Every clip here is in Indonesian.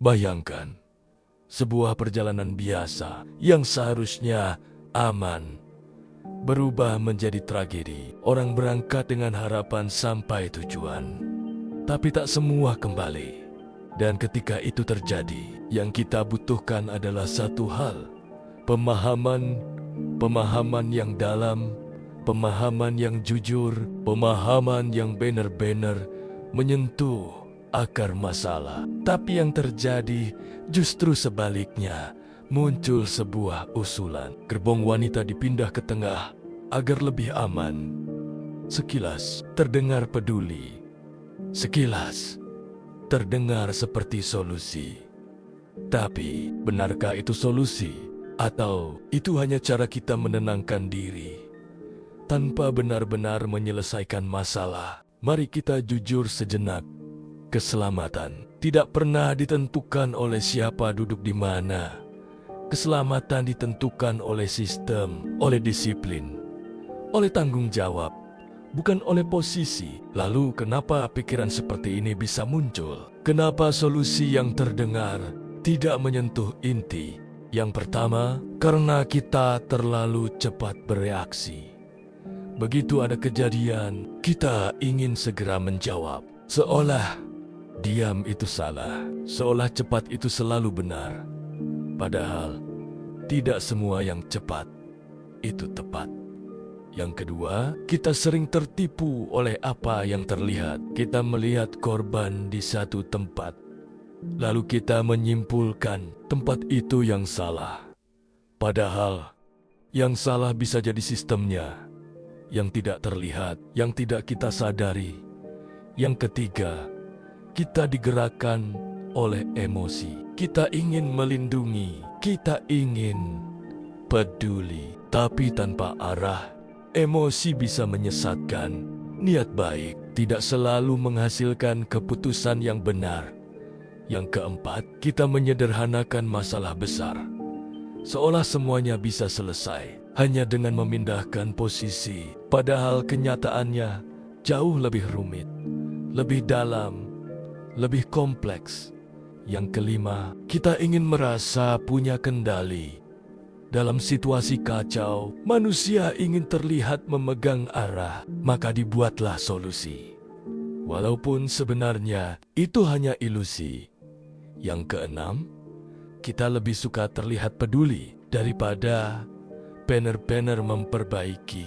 Bayangkan, sebuah perjalanan biasa yang seharusnya aman berubah menjadi tragedi. Orang berangkat dengan harapan sampai tujuan, tapi tak semua kembali. Dan ketika itu terjadi, yang kita butuhkan adalah satu hal: pemahaman yang dalam, pemahaman yang jujur, pemahaman yang benar-benar menyentuh akar masalah. Tapi yang terjadi justru sebaliknya. Muncul sebuah usulan. Gerbong wanita dipindah ke tengah agar lebih aman. Sekilas terdengar peduli. Sekilas terdengar seperti solusi. Tapi, benarkah itu solusi? Atau itu hanya cara kita menenangkan diri tanpa benar-benar menyelesaikan masalah? Mari kita jujur sejenak. Keselamatan tidak pernah ditentukan oleh siapa duduk di mana. Keselamatan ditentukan oleh sistem, oleh disiplin, oleh tanggung jawab, bukan oleh posisi. Lalu kenapa pikiran seperti ini bisa muncul? Kenapa solusi yang terdengar tidak menyentuh inti? Yang pertama, karena kita terlalu cepat bereaksi. Begitu ada kejadian, kita ingin segera menjawab. Seolah diam itu salah, seolah cepat itu selalu benar. Padahal, tidak semua yang cepat itu tepat. Yang kedua, kita sering tertipu oleh apa yang terlihat. Kita melihat korban di satu tempat, lalu kita menyimpulkan tempat itu yang salah. Padahal, yang salah bisa jadi sistemnya, yang tidak terlihat, yang tidak kita sadari. Yang ketiga, kita digerakkan oleh emosi. Kita ingin melindungi, kita ingin peduli, tapi tanpa arah. Emosi bisa menyesatkan. Niat baik tidak selalu menghasilkan keputusan yang benar. Yang keempat, kita menyederhanakan masalah besar, seolah semuanya bisa selesai hanya dengan memindahkan posisi. Padahal kenyataannya jauh lebih rumit, lebih dalam, lebih kompleks. Yang kelima, kita ingin merasa punya kendali. Dalam situasi kacau, manusia ingin terlihat memegang arah, maka dibuatlah solusi. Walaupun sebenarnya itu hanya ilusi. Yang keenam, kita lebih suka terlihat peduli daripada benar-benar memperbaiki.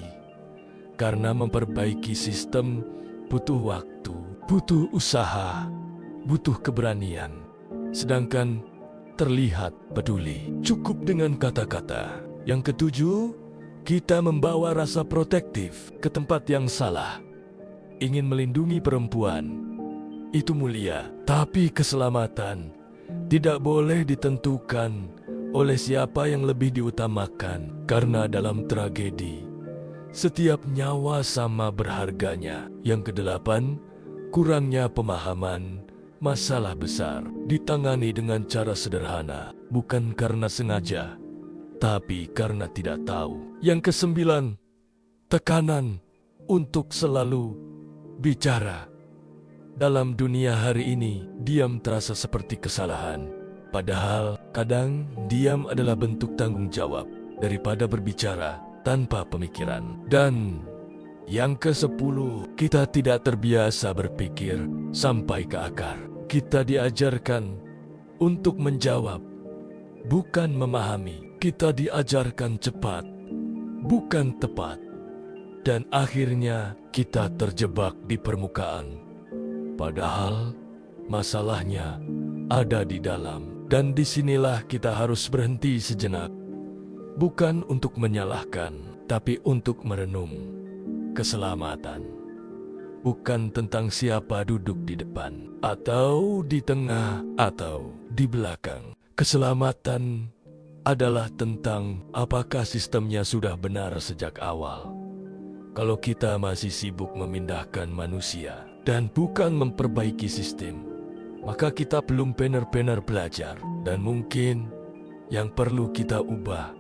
Karena memperbaiki sistem butuh waktu, butuh usaha, butuh keberanian. Sedangkan terlihat peduli cukup dengan kata-kata. Yang ketujuh, kita membawa rasa protektif ke tempat yang salah. Ingin melindungi perempuan, itu mulia. Tapi keselamatan tidak boleh ditentukan oleh siapa yang lebih diutamakan. Karena dalam tragedi, setiap nyawa sama berharganya. Yang kedelapan, kurangnya pemahaman. Masalah besar ditangani dengan cara sederhana, bukan karena sengaja, tapi karena tidak tahu. Yang kesembilan, tekanan untuk selalu bicara. Dalam dunia hari ini, diam terasa seperti kesalahan. Padahal, kadang diam adalah bentuk tanggung jawab daripada berbicara tanpa pemikiran. Dan yang ke-10, kita tidak terbiasa berpikir sampai ke akar. Kita diajarkan untuk menjawab, bukan memahami. Kita diajarkan cepat, bukan tepat. Dan akhirnya kita terjebak di permukaan. Padahal masalahnya ada di dalam. Dan disinilah kita harus berhenti sejenak. Bukan untuk menyalahkan, tapi untuk merenung. Keselamatan bukan tentang siapa duduk di depan, atau di tengah, atau di belakang. Keselamatan adalah tentang apakah sistemnya sudah benar sejak awal. Kalau kita masih sibuk memindahkan manusia dan bukan memperbaiki sistem, maka kita belum benar-benar belajar. Dan mungkin yang perlu kita ubah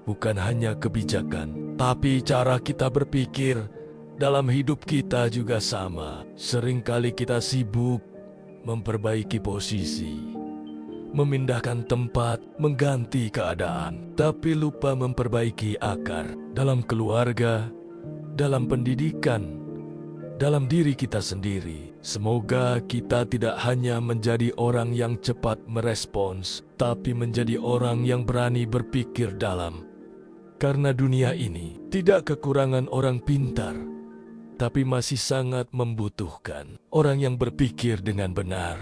bukan hanya kebijakan, tapi cara kita berpikir. Dalam hidup kita juga sama. Seringkali kita sibuk memperbaiki posisi, memindahkan tempat, mengganti keadaan, tapi lupa memperbaiki akar dalam keluarga, dalam pendidikan, dalam diri kita sendiri. Semoga kita tidak hanya menjadi orang yang cepat merespons, tapi menjadi orang yang berani berpikir dalam. Karena dunia ini tidak kekurangan orang pintar, tapi masih sangat membutuhkan orang yang berpikir dengan benar.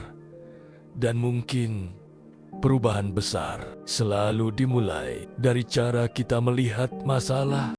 Dan mungkin perubahan besar selalu dimulai dari cara kita melihat masalah.